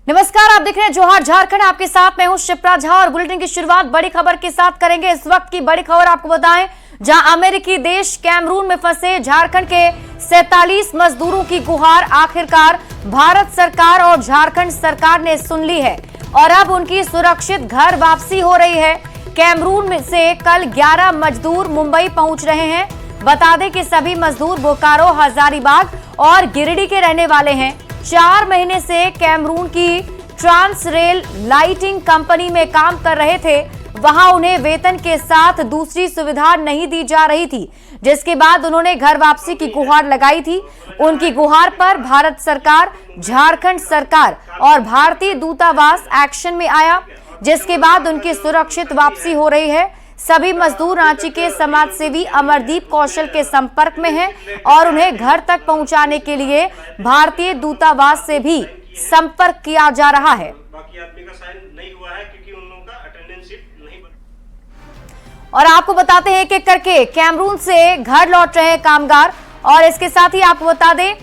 नमस्कार, आप देख रहे हैं जोहार झारखंड। आपके साथ मैं हूं शिप्रा झा और बुलेटिन की शुरुआत बड़ी खबर के साथ करेंगे। इस वक्त की बड़ी खबर आपको बताएं, जहां अमेरिकी देश कैमरून में फंसे झारखंड के 47 मजदूरों की गुहार आखिरकार भारत सरकार और झारखंड सरकार ने सुन ली है और अब उनकी सुरक्षित घर वापसी हो रही है। कैमरून में से कल 11 मजदूर मुंबई पहुंच रहे हैं। बता दें कि सभी मजदूर बोकारो, हजारीबाग और गिरिडीह के रहने वाले हैं। 4 महीने से कैमरून की ट्रांस रेल लाइटिंग कंपनी में काम कर रहे थे। वहां उन्हें वेतन के साथ दूसरी सुविधा नहीं दी जा रही थी, जिसके बाद उन्होंने घर वापसी की गुहार लगाई थी। उनकी गुहार पर भारत सरकार, झारखंड सरकार और भारतीय दूतावास एक्शन में आया, जिसके बाद उनकी सुरक्षित वापसी हो रही है। सभी मजदूर रांची के समाजसेवी अमरदीप कौशल के संपर्क में हैं और उन्हें घर तक पहुंचाने के लिए भारतीय दूतावास से भी संपर्क किया जा रहा है। बाकी आदमी का साइन नहीं हुआ है क्योंकि उन लोगों का अटेंडेंस शीट नहीं बना। और आपको बताते हैं कि करके कैमरून से घर लौट रहे हैं कामगार। और इसके साथ ही आपको बता दें,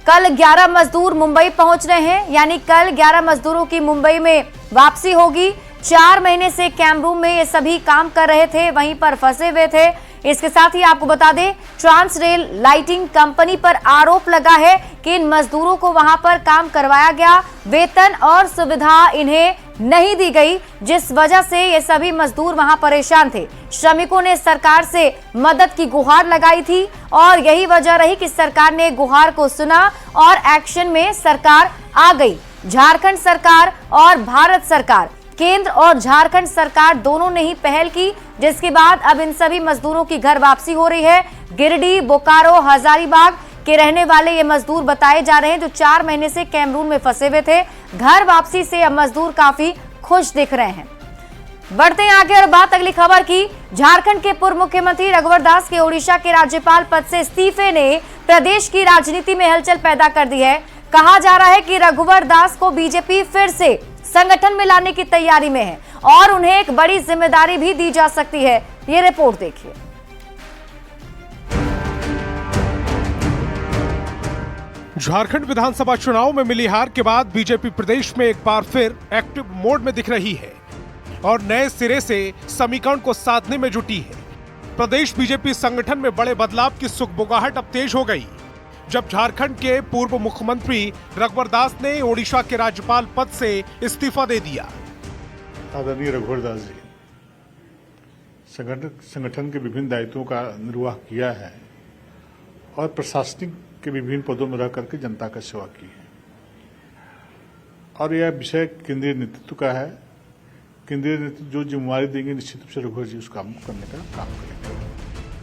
कल 11 मजदूर मुंबई पहुंच रहे हैं, यानी कल 11 मजदूरों की मुंबई में वापसी होगी। 4 महीने से कैमरून में ये सभी काम कर रहे थे, वहीं पर फंसे हुए थे। इसके साथ ही आपको बता दें, ट्रांस रेल लाइटिंग कंपनी पर आरोप लगा है कि इन मजदूरों को वहां पर काम करवाया गया, वेतन और सुविधा इन्हें नहीं दी गई, जिस वजह से ये सभी मजदूर वहां परेशान थे। श्रमिकों ने सरकार से मदद की गुहार लगाई थी और यही वजह रही कि सरकार ने गुहार को सुना और एक्शन में सरकार आ गई। झारखंड सरकार और भारत सरकार, केंद्र और झारखंड सरकार दोनों ने ही पहल की, जिसके बाद अब इन सभी मजदूरों की घर वापसी हो रही है। गिरिडीह, बोकारो, हजारीबाग के रहने वाले ये मजदूर बताए जा रहे हैं, जो 4 महीने से कैमरून में फंसे हुए थे। घर वापसी से अब मजदूर काफी खुश दिख रहे हैं। बढ़ते हैं आगे और बात अगली खबर की। झारखंड के पूर्व मुख्यमंत्री रघुवर दास के ओडिशा के राज्यपाल पद से इस्तीफे ने प्रदेश की राजनीति में हलचल पैदा कर दी है। कहा जा रहा है कि रघुवर दास को बीजेपी फिर से संगठन में लाने की तैयारी में है और उन्हें एक बड़ी जिम्मेदारी भी दी जा सकती है। ये रिपोर्ट देखिए। झारखंड विधानसभा चुनाव में मिली हार के बाद बीजेपी प्रदेश में एक बार फिर एक्टिव मोड में दिख रही है और नए सिरे से समीकरण को साधने में जुटी है। प्रदेश बीजेपी संगठन में बड़े बदलाव की सुगबुगाहट अब तेज हो गई, जब झारखंड के पूर्व मुख्यमंत्री रघुवर दास ने ओडिशा के राज्यपाल पद से इस्तीफा दे दिया। आदरणीय रघुवर दास जी संगठन के विभिन्न दायित्वों का निर्वाह किया है और प्रशासनिक के विभिन्न पदों में रह करके जनता का सेवा की है और यह विषय केंद्रीय नेतृत्व का है। केंद्रीय नेतृत्व जो जिम्मेवारी देंगे, निश्चित रूप से रघुवर जी उस काम करने का काम करेंगे।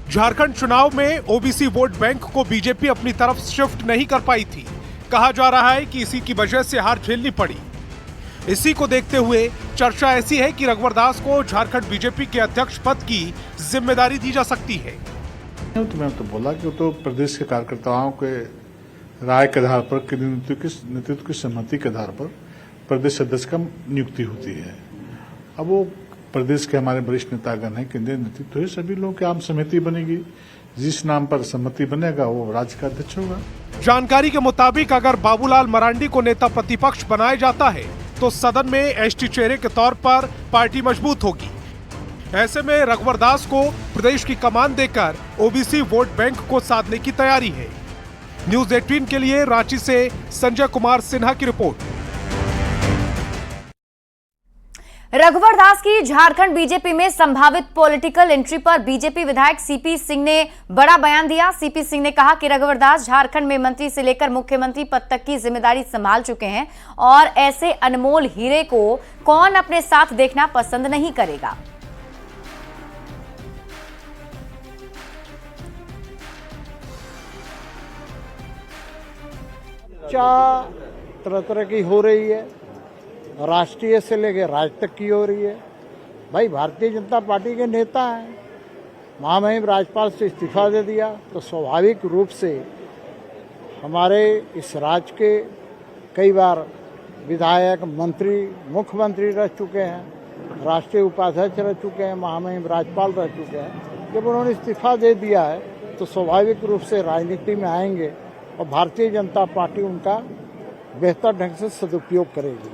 झारखंड चुनाव में ओबीसी वोट बैंक को बीजेपी अपनी तरफ शिफ्ट नहीं कर पाई थी। कहा जा रहा है कि इसी की वजह से हार झेलनी पड़ी। इसी को देखते हुए चर्चा ऐसी है कि रघुवर दास को झारखंड बीजेपी के अध्यक्ष पद की जिम्मेदारी दी जा सकती है। तो मैं तो बोला कि तो प्रदेश के कार्यकर्ताओं के राय के आधार पर, नेतृत्व की सहमति के आधार पर प्रदेश अध्यक्ष का नियुक्ति होती है। अब वो प्रदेश के हमारे वरिष्ठ नेतागण हैं, केंद्रीय नेतृत्व है, सभी लोगों की आम सहमति बनेगी। जिस नाम पर सहमति बनेगा वो राज्य का अध्यक्ष होगा। जानकारी के मुताबिक अगर बाबूलाल मरांडी को नेता प्रतिपक्ष बनाया जाता है तो सदन में एसटी चेहरे के तौर पर पार्टी मजबूत होगी। ऐसे में रघुवर दास को प्रदेश की कमान देकर ओबीसी वोट बैंक को साधने की तैयारी है। न्यूज 18 के लिए रांची से संजय कुमार सिन्हा की रिपोर्ट। रघुवर दास की झारखंड बीजेपी में संभावित पॉलिटिकल एंट्री पर बीजेपी विधायक सीपी सिंह ने बड़ा बयान दिया। सीपी सिंह ने कहा कि रघुवर दास झारखंड में मंत्री से लेकर मुख्यमंत्री पद तक की जिम्मेदारी संभाल चुके हैं और ऐसे अनमोल हीरे को कौन अपने साथ देखना पसंद नहीं करेगा। तरह तरह की हो रही है, राष्ट्रीय से लेकर राज्य तक की हो रही है। भाई भारतीय जनता पार्टी के नेता हैं, महामहिम राज्यपाल से इस्तीफा दे दिया तो स्वाभाविक रूप से हमारे इस राज्य के कई बार विधायक, मंत्री, मुख्यमंत्री रह चुके हैं, राष्ट्रीय उपाध्यक्ष रह चुके हैं, महामहिम राज्यपाल रह चुके हैं। जब उन्होंने इस्तीफा दे दिया है तो स्वाभाविक रूप से राजनीति में आएंगे और भारतीय जनता पार्टी उनका बेहतर ढंग से सदुपयोग करेगी।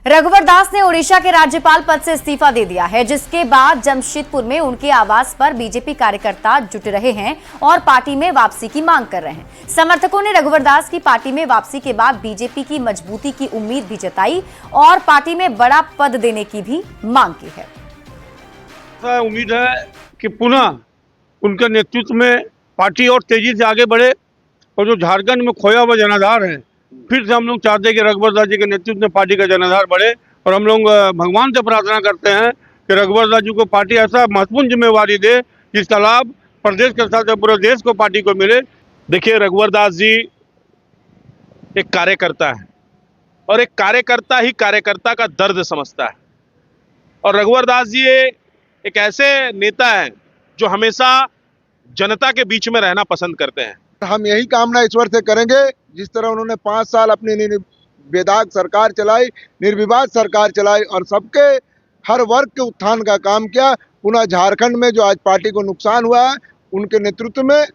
रघुवर दास ने ओडिशा के राज्यपाल पद से इस्तीफा दे दिया है, जिसके बाद जमशेदपुर में उनके आवास पर बीजेपी कार्यकर्ता जुट रहे हैं और पार्टी में वापसी की मांग कर रहे हैं। समर्थकों ने रघुवर दास की पार्टी में वापसी के बाद बीजेपी की मजबूती की उम्मीद भी जताई और पार्टी में बड़ा पद देने की भी मांग की है। उम्मीद है कि पुनः उनके नेतृत्व में पार्टी और तेजी से आगे बढ़े और जो झारखंड में खोया हुआ जनाधार है, फिर से हम लोग चाहते हैं कि रघुवर दास जी के नेतृत्व में पार्टी का जनाधार बढ़े और हम लोग भगवान से प्रार्थना करते हैं कि रघुवर दास जी को पार्टी ऐसा महत्वपूर्ण जिम्मेवारी दे जिसका लाभ प्रदेश के साथ पूरे देश को पार्टी को मिले। देखिए, रघुवर दास जी एक कार्यकर्ता है और एक कार्यकर्ता ही कार्यकर्ता का दर्द समझता है और रघुवर दास जी एक ऐसे नेता हैं जो हमेशा जनता के बीच में रहना पसंद करते हैं। हम यही कामना ईश्वर से करेंगे, जिस तरह उन्होंने 5 साल अपनी बेदाग सरकार चलाई, निर्विवाद सरकार चलाई और सबके हर वर्ग के उत्थान का काम किया। पुनः झारखंड में जो आज पार्टी को नुकसान हुआ है, उनके नेतृत्व में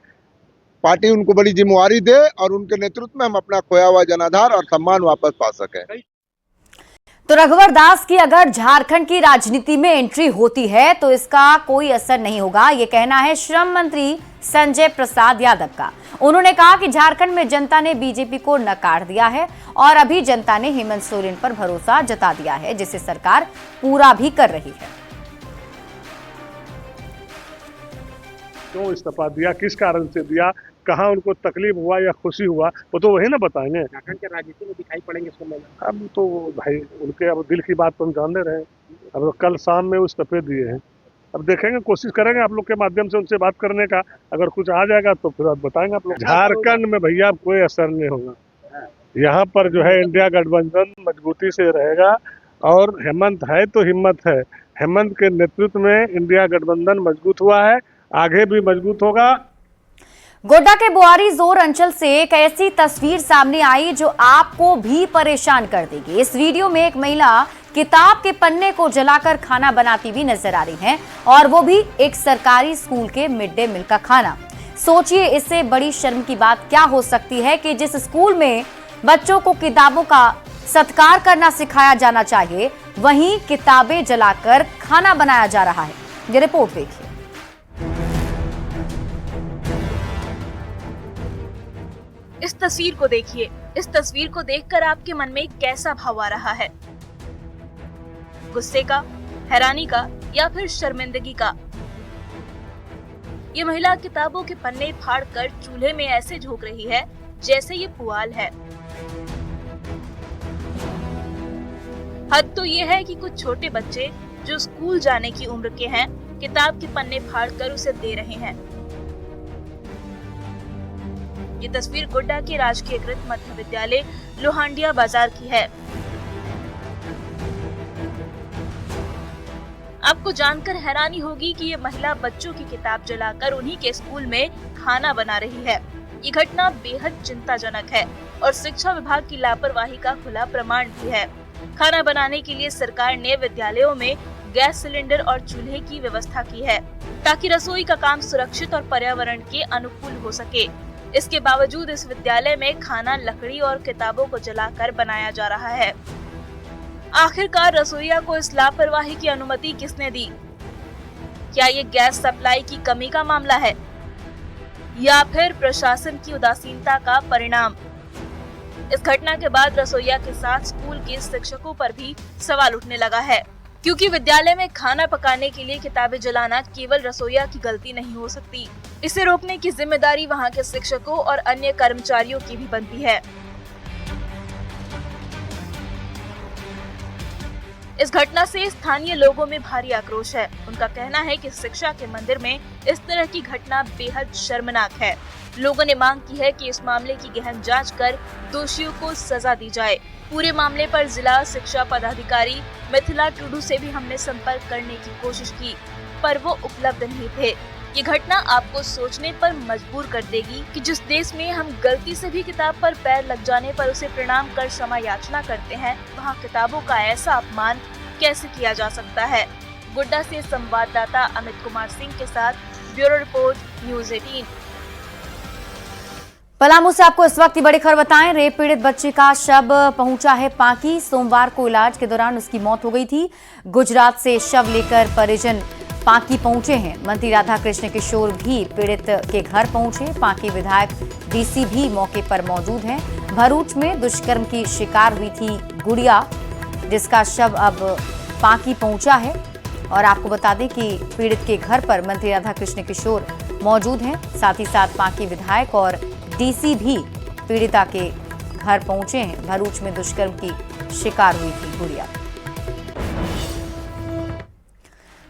पार्टी उनको बड़ी जिम्मेवारी दे और उनके नेतृत्व में हम अपना खोया हुआ जनाधार और सम्मान वापस पा सकें। तो रघुवर दास की अगर झारखंड की राजनीति में एंट्री होती है तो इसका कोई असर नहीं होगा, ये कहना है श्रम मंत्री संजय प्रसाद यादव का। उन्होंने कहा कि झारखंड में जनता ने बीजेपी को नकार दिया है और अभी जनता ने हेमंत सोरेन पर भरोसा जता दिया है, जिसे सरकार पूरा भी कर रही है। क्यों इस्तीफा दिया, किस कारण से दिया, कहाँ उनको तकलीफ हुआ या खुशी हुआ, वो तो वही ना बताएंगे। झारखंड के राजनीति में दिखाई पड़ेंगे इसको में। अब तो भाई उनके अब दिल की बात तो हम जानते रहे। अब कल शाम में वो इस्तीफे दिए हैं, अब देखेंगे, कोशिश करेंगे आप लोग के माध्यम से उनसे बात करने का। अगर कुछ आ जाएगा तो फिर आप बताएंगे आप लोग। झारखंड में भैया कोई असर नहीं होगा, यहाँ पर जो है इंडिया गठबंधन मजबूती से रहेगा और हेमंत है तो हिम्मत है। हेमंत के नेतृत्व में इंडिया गठबंधन मजबूत हुआ है, आगे भी मजबूत होगा। गोड्डा के बुआरी जोर अंचल से एक ऐसी तस्वीर सामने आई जो आपको भी परेशान कर देगी। इस वीडियो में एक महिला किताब के पन्ने को जलाकर खाना बनाती हुई नजर आ रही हैं और वो भी एक सरकारी स्कूल के मिड डे मील का खाना। सोचिए, इससे बड़ी शर्म की बात क्या हो सकती है कि जिस स्कूल में बच्चों को किताबों का सत्कार करना सिखाया जाना चाहिए, वहीं किताबें जलाकर खाना बनाया जा रहा है। ये रिपोर्ट देखिए। इस तस्वीर को देखिए। इस तस्वीर को देखकर आपके मन में कैसा भाव आ रहा है? गुस्से का, हैरानी का या फिर शर्मिंदगी का? ये महिला किताबों के पन्ने फाड़कर चूल्हे में ऐसे झोंक रही है जैसे ये पुआल है। हद तो ये है कि कुछ छोटे बच्चे जो स्कूल जाने की उम्र के हैं, किताब के पन्ने फाड़कर उसे दे रहे हैं। ये तस्वीर गोड्डा के राजकीयकृत मध्य विद्यालय लोहांडिया बाजार की है। आपको जानकर हैरानी होगी कि ये महिला बच्चों की किताब जलाकर उन्हीं के स्कूल में खाना बना रही है। ये घटना बेहद चिंताजनक है और शिक्षा विभाग की लापरवाही का खुला प्रमाण भी है। खाना बनाने के लिए सरकार ने विद्यालयों में गैस सिलेंडर और चूल्हे की व्यवस्था की है ताकि रसोई का काम सुरक्षित और पर्यावरण के अनुकूल हो सके। इसके बावजूद इस विद्यालय में खाना लकड़ी और किताबों को जलाकर बनाया जा रहा है। आखिरकार रसोइया को इस लापरवाही की अनुमति किसने दी? क्या ये गैस सप्लाई की कमी का मामला है या फिर प्रशासन की उदासीनता का परिणाम? इस घटना के बाद रसोइया के साथ स्कूल के शिक्षकों पर भी सवाल उठने लगा है, क्योंकि विद्यालय में खाना पकाने के लिए किताबें जलाना केवल रसोइया की गलती नहीं हो सकती। इसे रोकने की जिम्मेदारी वहां के शिक्षकों और अन्य कर्मचारियों की भी बनती है। इस घटना से स्थानीय लोगों में भारी आक्रोश है। उनका कहना है कि शिक्षा के मंदिर में इस तरह की घटना बेहद शर्मनाक है। लोगों ने मांग की है कि इस मामले की गहन जांच कर दोषियों को सजा दी जाए। पूरे मामले पर जिला शिक्षा पदाधिकारी मिथिला टुडू से भी हमने संपर्क करने की कोशिश की, पर वो उपलब्ध नहीं थे। ये घटना आपको सोचने पर मजबूर कर देगी कि जिस देश में हम गलती से भी किताब पर पैर लग जाने पर उसे प्रणाम कर क्षमा याचना करते हैं, वहाँ किताबों का ऐसा अपमान कैसे किया जा सकता है। गोड्डा से संवाददाता अमित कुमार सिंह के साथ ब्यूरो रिपोर्ट, न्यूज़ 18। पलामू से आपको इस वक्त की बड़ी खबर बताएं। रेप पीड़ित बच्ची का शव पहुंचा है पांकी। सोमवार को इलाज के दौरान उसकी मौत हो गई थी। गुजरात से शव लेकर परिजन पांकी पहुंचे हैं। मंत्री राधा कृष्ण किशोर भी पीड़ित के घर पहुंचे। पांकी विधायक डीसी भी मौके पर मौजूद हैं। भरूच में दुष्कर्म की शिकार हुई थी गुड़िया, जिसका शव अब पांकी पहुंचा है। और आपको बता दें कि पीड़ित के घर पर मंत्री राधा कृष्ण किशोर मौजूद हैं। साथ ही साथ पांकी विधायक और डीसी भी पीड़िता के घर पहुंचे हैं। भरूच में दुष्कर्म की शिकार हुई थी गुड़िया।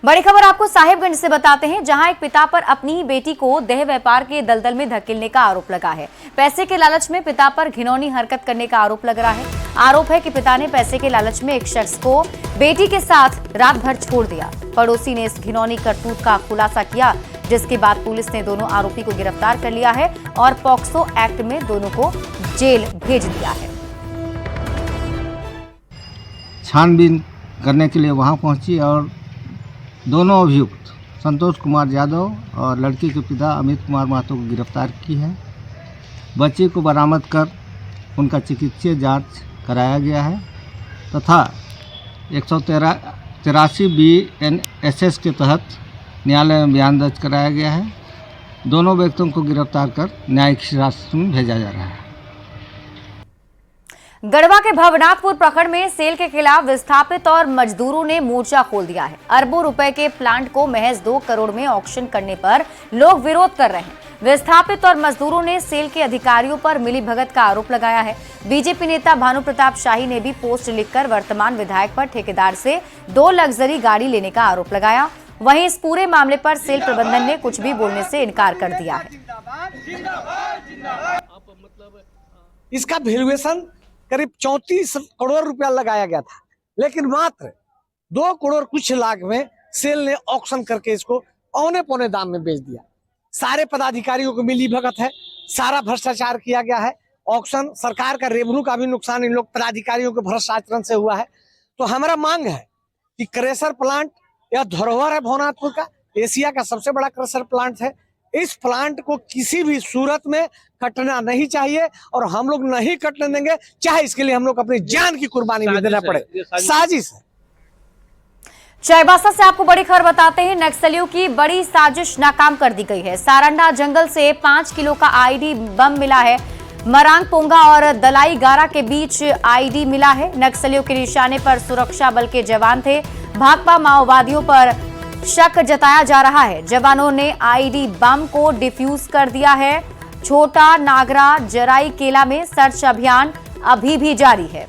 बड़ी खबर आपको साहिबगंज से बताते हैं, जहां एक पिता पर अपनी ही बेटी को देह व्यापार के दलदल में धकेलने का आरोप लगा है। पैसे के लालच में पिता पर घिनौनी हरकत करने का आरोप लग रहा है। आरोप है कि पिता ने पैसे के लालच में एक शख्स को बेटी के साथ रात भर छोड़ दिया। पड़ोसी ने इस घिनौनी करतूत का खुलासा किया, जिसके बाद पुलिस ने दोनों आरोपी को गिरफ्तार कर लिया है और पॉक्सो एक्ट में दोनों को जेल भेज दिया है। छानबीन करने के लिए वहां पहुंची और दोनों अभियुक्त संतोष कुमार यादव और लड़की के पिता अमित कुमार महतो को गिरफ्तार की है। बच्चे को बरामद कर उनका चिकित्सीय जांच कराया गया है तथा 183 BNSS के तहत न्यायालय में बयान दर्ज कराया गया है। दोनों व्यक्तियों को गिरफ्तार कर न्यायिक हिरासत में भेजा जा रहा है। गढ़वा के भवनाथपुर प्रखंड में सेल के खिलाफ विस्थापित और मजदूरों ने मोर्चा खोल दिया है। अरबों रुपए के प्लांट को महज 2 करोड़ में ऑक्शन करने पर लोग विरोध कर रहे हैं। विस्थापित और मजदूरों ने सेल के अधिकारियों पर मिलीभगत का आरोप लगाया है। बीजेपी नेता भानु प्रताप शाही ने भी पोस्ट लिखकर वर्तमान विधायक पर ठेकेदार से 2 लग्जरी गाड़ी लेने का आरोप लगाया। वहीं इस पूरे मामले पर सेल प्रबंधन ने कुछ भी बोलने से इनकार कर दिया है। इसका वैल्यूएशन करीब 34 करोड़ रुपया लगाया गया था, लेकिन मात्र 2 करोड़ कुछ लाख में सेल ने ऑक्शन करके इसको औने पौने दाम में बेच दिया। सारे पदाधिकारियों को मिली भगत है, सारा भ्रष्टाचार किया गया है। ऑक्शन सरकार का रेवेन्यू का भी नुकसान इन लोग पदाधिकारियों के भ्रष्टाचरण से हुआ है। तो हमारा मांग है कि क्रेशर प्लांट यह धरोहर है भवनाथपुर का, एशिया का सबसे बड़ा क्रेशर प्लांट है। इस प्लांट को किसी भी सूरत में कटना नहीं चाहिए और हम लोग नहीं कटने देंगे, चाहे इसके लिए हम लोग अपनी जान की कुर्बानी भी देना पड़े। साजिश है। चाईबासा से आपको बड़ी खबर बताते हैं। नक्सलियों की बड़ी साजिश नाकाम कर दी गई है। सारंडा जंगल से 5 किलो का आईडी बम मिला है। मरांग पोंगा और दलाई गारा के बीच आईडी मिला है। नक्सलियों के निशाने पर सुरक्षा बल के जवान थे। भाकपा माओवादियों पर शक जताया जा रहा है। जवानों ने आईडी बम को डिफ्यूज कर दिया है। छोटा नागरा जराई केला में सर्च अभियान अभी भी जारी है।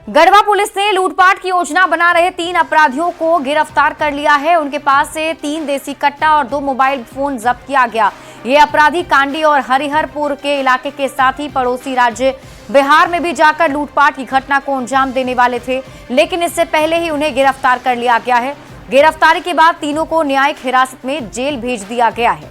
गढ़वा पुलिस ने लूटपाट की योजना बना रहे 3 अपराधियों को गिरफ्तार कर लिया है। उनके पास से 3 देसी कट्टा और 2 मोबाइल फोन जब्त किया गया। ये अपराधी कांडी और हरिहरपुर के इलाके के साथ ही पड़ोसी राज्य बिहार में भी जाकर लूटपाट की घटना को अंजाम देने वाले थे, लेकिन इससे पहले ही उन्हें गिरफ्तार कर लिया गया है। गिरफ्तारी के बाद तीनों को न्यायिक हिरासत में जेल भेज दिया गया है।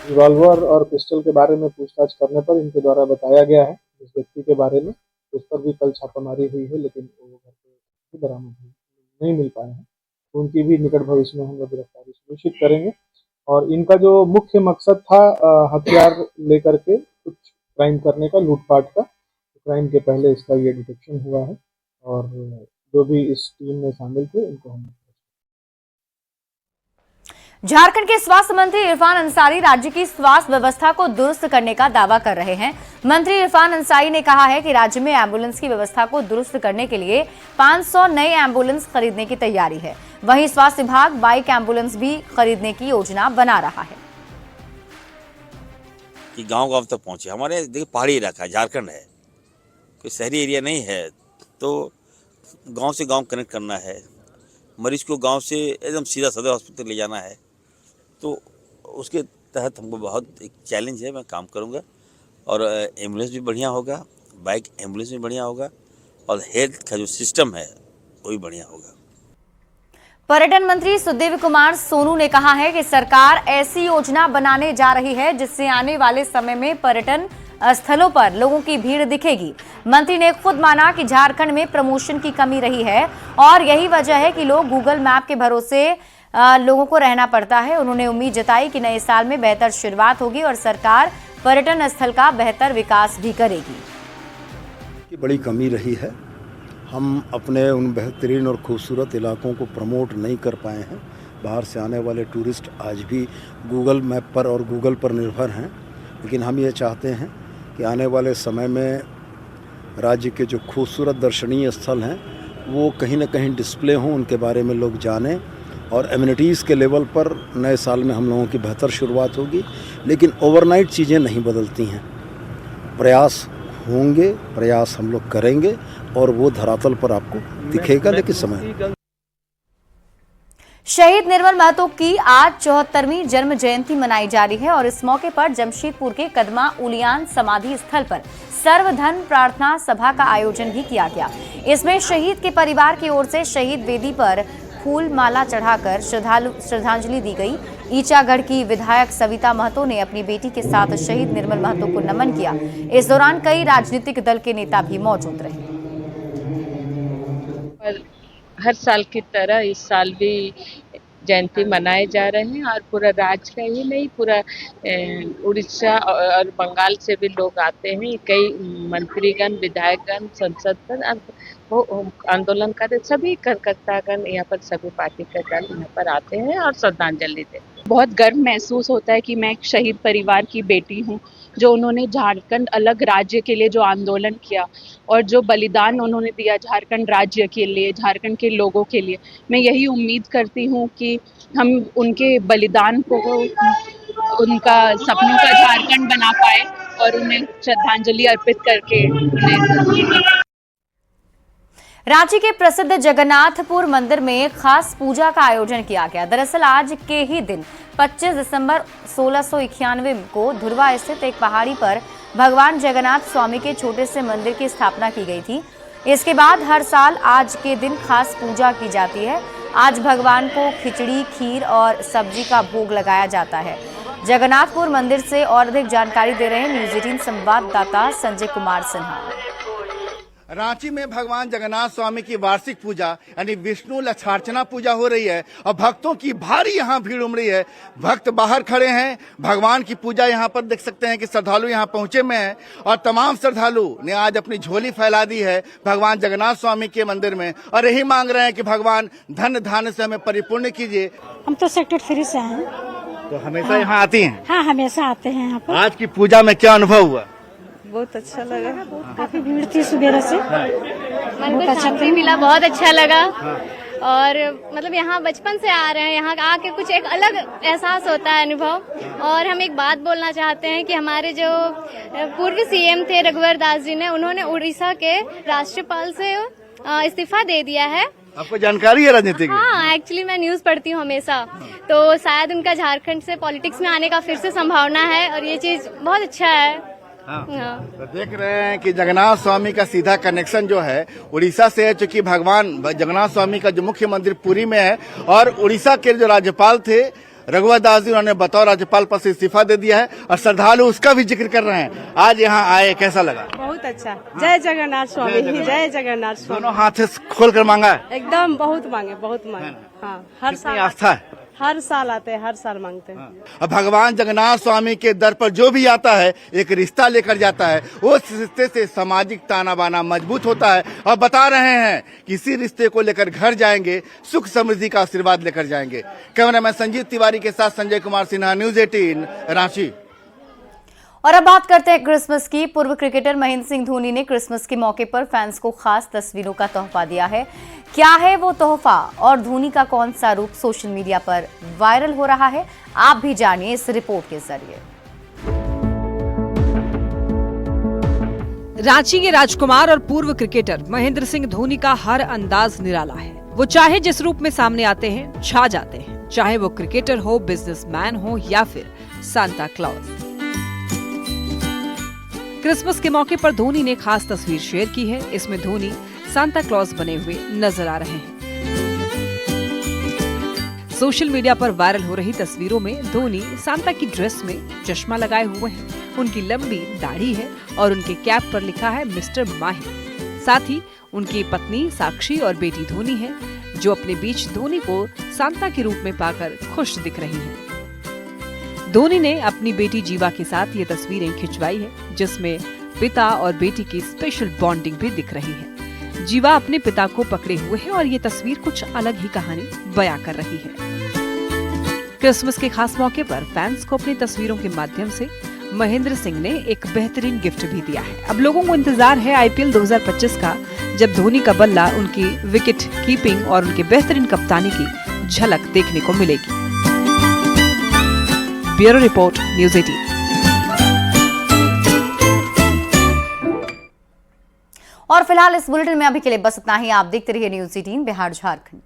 रिवॉल्वर और पिस्टल के बारे में पूछताछ करने पर इनके द्वारा बताया गया है इस व्यक्ति के बारे में, उस पर भी कल छापामारी हुई है, लेकिन वो घर पे बरामद नहीं मिल पाए हैं। तो उनकी भी निकट भविष्य में हम लोग गिरफ्तारी सुनिश्चित करेंगे। और इनका जो मुख्य मकसद था हथियार लेकर के कुछ क्राइम करने का, लूटपाट का, क्राइम के पहले इसका ये डिटेक्शन हुआ है और जो भी इस टीम में शामिल थे उनको हम। झारखंड के स्वास्थ्य मंत्री इरफान अंसारी राज्य की स्वास्थ्य व्यवस्था को दुरुस्त करने का दावा कर रहे हैं। मंत्री इरफान अंसारी ने कहा है कि राज्य में एम्बुलेंस की व्यवस्था को दुरुस्त करने के लिए 500 नए एम्बुलेंस खरीदने की तैयारी है। वहीं स्वास्थ्य विभाग बाइक एम्बुलेंस भी खरीदने की योजना बना रहा है। कि गांव-गांव तक पहुंचे। हमारे देखिए पहाड़ी इलाका है, झारखंड है, कोई शहरी एरिया नहीं है, तो गांव से गांव कनेक्ट करना है। मरीज को गांव से एकदम सीधा सदर हॉस्पिटल ले जाना है, तो उसके तहत हमको बहुत एक चैलेंज है। मैं काम करूंगा और एम्बुलेंस भी बढ़िया होगा, बाइक एम्बुलेंस भी बढ़िया होगा और हेल्थ का जो सिस्टम है वो भी बढ़िया होगा। पर्यटन मंत्री सुदेव कुमार सोनू ने कहा है कि सरकार ऐसी योजना बनाने जा रही है जिससे आने वाले समय में पर्यटन स्थलों पर लोगों की भीड़ दिखेगी। मंत्री ने खुद माना कि झारखंड में प्रमोशन की कमी रही है और यही वजह है कि लोग गूगल मैप के भरोसे लोगों को रहना पड़ता है। उन्होंने उम्मीद जताई कि नए साल में बेहतर शुरुआत होगी और सरकार पर्यटन स्थल का बेहतर विकास भी करेगी। की बड़ी कमी रही है। हम अपने उन बेहतरीन और खूबसूरत इलाकों को प्रमोट नहीं कर पाए हैं। बाहर से आने वाले टूरिस्ट आज भी गूगल मैप पर और गूगल पर निर्भर हैं, लेकिन हम ये चाहते हैं कि आने वाले समय में राज्य के जो खूबसूरत दर्शनीय स्थल हैं वो कहीं ना कहीं डिस्प्ले हों, उनके बारे में लोग जानें और एमिनिटीज़ के लेवल पर नए साल में हम लोगों की बेहतर शुरुआत होगी। लेकिन ओवरनाइट चीज़ें नहीं बदलती हैं, प्रयास होंगे, प्रयास हम लोग करेंगे और वो धरातल पर आपको दिखेगा, लेकिन समय। शहीद निर्मल महतो की आज 74वीं जन्म जयंती मनाई जा रही है और इस मौके पर जमशेदपुर के कदमा उलियान समाधि स्थल पर सर्वधर्म प्रार्थना सभा का आयोजन भी किया गया। इसमें शहीद के परिवार की ओर से शहीद वेदी पर फूल माला चढ़ाकर श्रद्धांजलि दी गई। ईचागढ़ की विधायक सविता महतो ने अपनी बेटी के साथ शहीद निर्मल महतो को नमन किया। इस दौरान कई राजनीतिक दल के नेता भी मौजूद रहे। हर साल की तरह इस साल भी जयंती मनाए जा रहे हैं और पूरा राज्य का ही नहीं, पूरा उड़ीसा और बंगाल से भी लोग आते हैं। कई मंत्रीगण, विधायकगण, संसदगण, वो आंदोलनकारी सभी कार्यकर्तागण यहाँ पर, सभी पार्टी के दल यहाँ पर आते हैं और श्रद्धांजलि देते हैं। बहुत गर्व महसूस होता है कि मैं एक शहीद परिवार की बेटी हूँ, जो उन्होंने झारखंड अलग राज्य के लिए जो आंदोलन किया और जो बलिदान उन्होंने दिया झारखंड राज्य के लिए, झारखंड के लोगों के लिए। मैं यही उम्मीद करती हूँ कि हम उनके बलिदान को, उनका सपनों का झारखंड बना पाए और उन्हें श्रद्धांजलि अर्पित करके उन्हें। रांची के प्रसिद्ध जगन्नाथपुर मंदिर में खास पूजा का आयोजन किया गया। दरअसल आज के ही दिन 25 दिसंबर 1691 को धुरवा स्थित एक पहाड़ी पर भगवान जगन्नाथ स्वामी के छोटे से मंदिर की स्थापना की गई थी। इसके बाद हर साल आज के दिन खास पूजा की जाती है। आज भगवान को खिचड़ी, खीर और सब्जी का भोग लगाया जाता है। जगन्नाथपुर मंदिर से और अधिक जानकारी दे रहे हैं न्यूज़ 18 संवाददाता संजय कुमार सिन्हा। रांची में भगवान जगन्नाथ स्वामी की वार्षिक पूजा यानी विष्णु लक्षार्चना पूजा हो रही है और भक्तों की भारी यहाँ भीड़ उमड़ी है। भक्त बाहर खड़े हैं, भगवान की पूजा यहाँ पर देख सकते हैं कि श्रद्धालु यहाँ पहुंचे में हैं और तमाम श्रद्धालु ने आज अपनी झोली फैला दी है भगवान जगन्नाथ स्वामी के मंदिर में और यही मांग रहे हैं कि भगवान धन धान्य से हमें परिपूर्ण कीजिए। हम तो सेक्टर 3 से हैं, तो हमेशा यहाँ आती हैं? हाँ, हमेशा आते हैं यहाँ पर। आज की पूजा में क्या अनुभव हुआ? बहुत अच्छा लगा, काफी भीड़ थी सुबह से, मन को शांति मिला, बहुत अच्छा लगा। और मतलब यहाँ बचपन से आ रहे हैं, यहाँ आके कुछ एक अलग एहसास होता है, अनुभव। और हम एक बात बोलना चाहते हैं कि हमारे जो पूर्व सीएम थे रघुवर दास जी ने, उन्होंने उड़ीसा के राज्यपाल से इस्तीफा दे दिया है। आपको जानकारी है राजनीति की? हाँ, एक्चुअली मैं न्यूज पढ़ती हूँ हमेशा, तो शायद उनका झारखंड से पॉलिटिक्स में आने का फिर से संभावना है और ये चीज बहुत अच्छा है। हाँ। तो देख रहे हैं कि जगन्नाथ स्वामी का सीधा कनेक्शन जो है उड़ीसा से है, चूंकि भगवान जगन्नाथ स्वामी का जो मुख्य मंदिर पुरी में है और उड़ीसा के जो राज्यपाल थे रघुवर दास जी, उन्होंने बतौर राज्यपाल पद से इस्तीफा दे दिया है और श्रद्धालु उसका भी जिक्र कर रहे हैं। आज यहाँ आए, कैसा लगा? बहुत अच्छा। जय जगन्नाथ स्वामी, जय जगन्नाथ स्वामी। दोनों हाथ से खोल कर मांगा है? एकदम बहुत मांगे, बहुत मांगे। हाँ, हर साल आस्था है, हर साल आते हैं, हर साल मांगते हैं। अब भगवान जगन्नाथ स्वामी के दर पर जो भी आता है एक रिश्ता लेकर जाता है, उस रिश्ते से सामाजिक ताना बाना मजबूत होता है और बता रहे हैं कि इसी रिश्ते को लेकर घर जाएंगे, सुख समृद्धि का आशीर्वाद लेकर जाएंगे। कैमरामैन संजीव तिवारी के साथ संजय कुमार सिन्हा, न्यूज़ 18 रांची। और अब बात करते हैं क्रिसमस की। पूर्व क्रिकेटर महेंद्र सिंह धोनी ने क्रिसमस के मौके पर फैंस को खास तस्वीरों का तोहफा दिया है। क्या है वो तोहफा और धोनी का कौन सा रूप सोशल मीडिया पर वायरल हो रहा है, आप भी जानिए इस रिपोर्ट के जरिए। रांची के राजकुमार और पूर्व क्रिकेटर महेंद्र सिंह धोनी का हर अंदाज निराला है। वो चाहे जिस रूप में सामने आते हैं छा जाते हैं, चाहे वो क्रिकेटर हो, बिजनेसमैन हो या फिर सांता क्लॉज। क्रिसमस के मौके पर धोनी ने खास तस्वीर शेयर की है। इसमें धोनी सांता क्लॉज बने हुए नजर आ रहे हैं। सोशल मीडिया पर वायरल हो रही तस्वीरों में धोनी सांता की ड्रेस में चश्मा लगाए हुए हैं उनकी लंबी दाढ़ी है और उनके कैप पर लिखा है मिस्टर माहिर। साथ ही उनकी पत्नी साक्षी और बेटी धोनी है, जो अपने बीच धोनी को सांता के रूप में पाकर खुश दिख रही हैं। धोनी ने अपनी बेटी जीवा के साथ ये तस्वीरें खिंचवाई है, जिसमें पिता और बेटी की स्पेशल बॉन्डिंग भी दिख रही है। जीवा अपने पिता को पकड़े हुए है और ये तस्वीर कुछ अलग ही कहानी बयां कर रही है। क्रिसमस के खास मौके पर फैंस को अपनी तस्वीरों के माध्यम से महेंद्र सिंह ने एक बेहतरीन गिफ्ट भी दिया है। अब लोगों को इंतजार है आईपीएल 2025 का, जब धोनी का बल्ला उनकी विकेट कीपिंग और उनके बेहतरीन कप्तानी की झलक देखने को मिलेगी। Bureau report, news 18। और फिलहाल इस बुलेटिन में अभी के लिए बस इतना ही। आप देखते रहिए न्यूज़ 18 बिहार झारखंड।